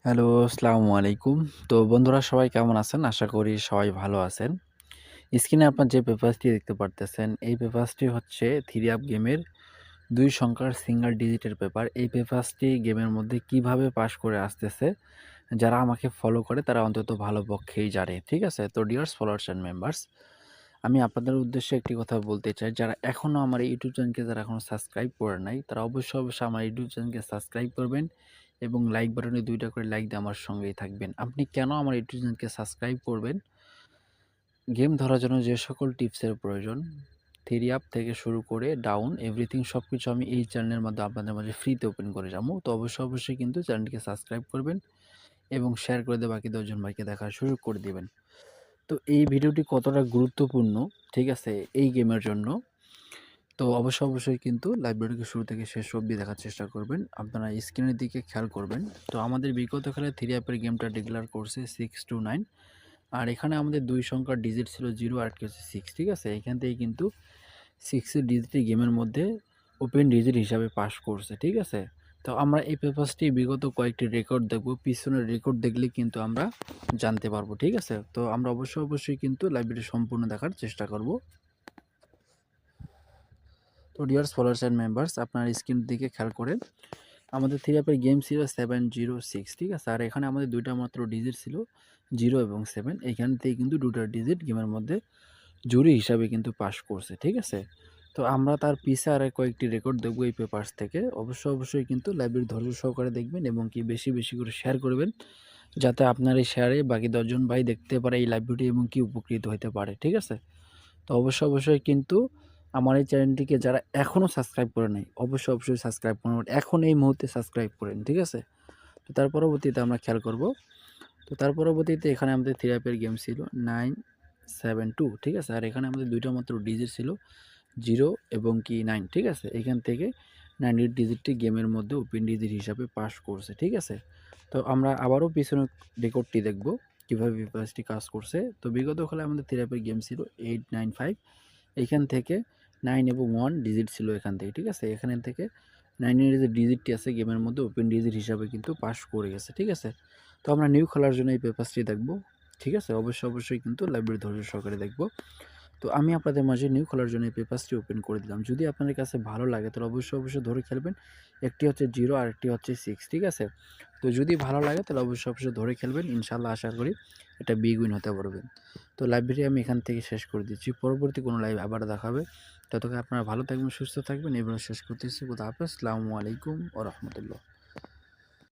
Hello, আসসালামু আলাইকুম। তো বন্ধুরা সবাই কেমন আছেন? আশা করি সবাই ভালো আছেন। স্ক্রিনে আপনার যে পেপারসটি দেখতে পারতেছেন, এই পেপারসটি হচ্ছে 3 আপ গেমের ২ সংখ্যার সিঙ্গল ডিজিটের পেপার। এই পেপারসটি গেমের মধ্যে কিভাবে পাস করে আসতেছে, যারা আমাকে ফলো করে তারা অন্তত ভালো পক্ষেই জানে। ঠিক আছে? তো ডিয়ার্স ফলোয়ার্স অ্যান্ড মেম্বার্স, আমি আপনাদের উদ্দেশ্যে একটি কথা বলতে চাই। যারা এখনও আমার এই ইউটিউব চ্যানেলকে যারা এখনও সাবস্ক্রাইব করে নাই, তারা অবশ্যই আমার ইউটিউব চ্যানেলকে সাবস্ক্রাইব করবেন এবং লাইক বাটনে ২ টা করে লাইক দিয়ে আমার সঙ্গেই থাকবেন। আপনি কেন আমার ইউটিউব চ্যানেলকে সাবস্ক্রাইব করবেন? গেম ধরার জন্য যে সকল টিপসের প্রয়োজন, 3 আপ থেকে শুরু করে ডাউন এভরিথিং সবকিছু আমি এই চ্যানেলের মধ্যে আপনাদের মাঝে ফ্রিতে ওপেন করে যাবো। তো অবশ্যই কিন্তু চ্যানেলটিকে সাবস্ক্রাইব করবেন এবং শেয়ার করে দিয়ে বাকি ১০ জন ভাইকে দেখার সুযোগ করে দিবেন। তো এই ভিডিওটি কতটা গুরুত্বপূর্ণ, ঠিক আছে, এই গেমের জন্য, তো অবশ্যই কিন্তু লাইভ ভিডিওকে শুরু থেকে শেষ অবধি দেখার চেষ্টা করবেন। আপনারা স্ক্রিনের দিকে খেয়াল করবেন। তো আমাদের বিগত খেলায় 3 অ্যাপের গেমটা ডিক্লেয়ার করছে 629, আর এখানে আমাদের 2 সংখ্যার ডিজিট ছিল 0 আর একটি হচ্ছে 6, ঠিক আছে? এখান থেকে কিন্তু 6 এর ডিজিটই গেমের মধ্যে ওপেন ডিজিট হিসাবে পাস করছে, ঠিক আছে? তো আমরা এই পেপারসটি বিগত কয়েকটি রেকর্ড দেখব। পিছনের রেকর্ড দেখলে কিন্তু আমরা জানতে পারবো, ঠিক আছে? তো আমরা অবশ্যই কিন্তু লাইভ ভিডিও সম্পূর্ণ দেখার চেষ্টা করব। তো ডিয়ার্স ফলোয়ার্স অ্যান্ড মেম্বার্স, আপনার স্ক্রিন দিকে খেয়াল করেন। আমাদের 3 অ্যাপের গেম ছিল 706, ঠিক আছে? আর এখানে আমাদের 2টা মাত্র ডিজিট ছিল 0 এবং 7। এইখান থেকে কিন্তু 2টা ডিজিট গেমের মধ্যে জুরি হিসাবে কিন্তু পাস করছে, ঠিক আছে? তো আমরা তার পিছে আর কয়েকটি রেকর্ড দেখব এই পেপারস থেকে। অবশ্যই কিন্তু লাইভের ধৈর্য সহকারে দেখবেন এবং কি বেশি করে শেয়ার করবেন, যাতে আপনার এই শেয়ারে বাকি 10 জন ভাই দেখতে পারে এই লাইভ ভিডিও এবং কি উপকৃত হতে পারে, ঠিক আছে? তো অবশ্যই কিন্তু আমার এই চ্যানেলটিকে যারা এখনও সাবস্ক্রাইব করে নাই, অবশ্যই সাবস্ক্রাইব করুন। এখন এই মুহূর্তে সাবস্ক্রাইব করেন, ঠিক আছে? তো তার পরবর্তীতে আমরা খেয়াল করব। তো তার পরবর্তীতে এখানে আমাদের 3 অ্যাপের গেম ছিল 972, ঠিক আছে? আর এখানে আমাদের 2টা মাত্র ডিজিট ছিল 0 এবং কি 9, ঠিক আছে? এখান থেকে 9 এর ডিজিটটি গেমের মধ্যে ওপেন ডিজিট হিসাবে পাস করছে, ঠিক আছে? তো আমরা আবারও পিছনের রেকর্ডটি দেখব কিভাবে পেপারসটি কাজ করছে। তো বিগত খেলায় আমাদের 3 অ্যাপের গেম ছিল 895, এইখান থেকে 9 এবং 1 ডিজিট ছিল এখান থেকে, ঠিক আছে? এখান থেকে 9 এর যে ডিজিটটি আছে গেমের মধ্যে ওপেন ডিজিট হিসাবে কিন্তু পাস করে গেছে, ঠিক আছে? তো আমরা নিউ খেলার জন্য এই পেপারসটি দেখব, ঠিক আছে? অবশ্যই কিন্তু লাইব্রেরি ধৈর্য সহকারে দেখব। তো আমি আপনাদের মাঝে নিউ খোলার জন্য এই পেপারসটি ওপেন করে দিলাম। যদি আপনাদের কাছে ভালো লাগে তাহলে অবশ্যই ধরে খেলবেন। একটি হচ্ছে 0 আর একটি হচ্ছে 6, ঠিক আছে? তো যদি ভালো লাগে তাহলে অবশ্যই ধরে খেলবেন। ইনশাআল্লাহ আশা করি এটা বিগ উইন হতে পারবেন। তো লাইভটি আমি এখান থেকে শেষ করে দিচ্ছি। পরবর্তী কোনো লাইভ আবার দেখা হবে। ততক্ষণ আপনারা ভালো থাকবেন, সুস্থ থাকবেন। এবার শেষ করতেছি। খোদা হাফেজ। আসসালামু আলাইকুম ওয়া রাহমাতুল্লাহ।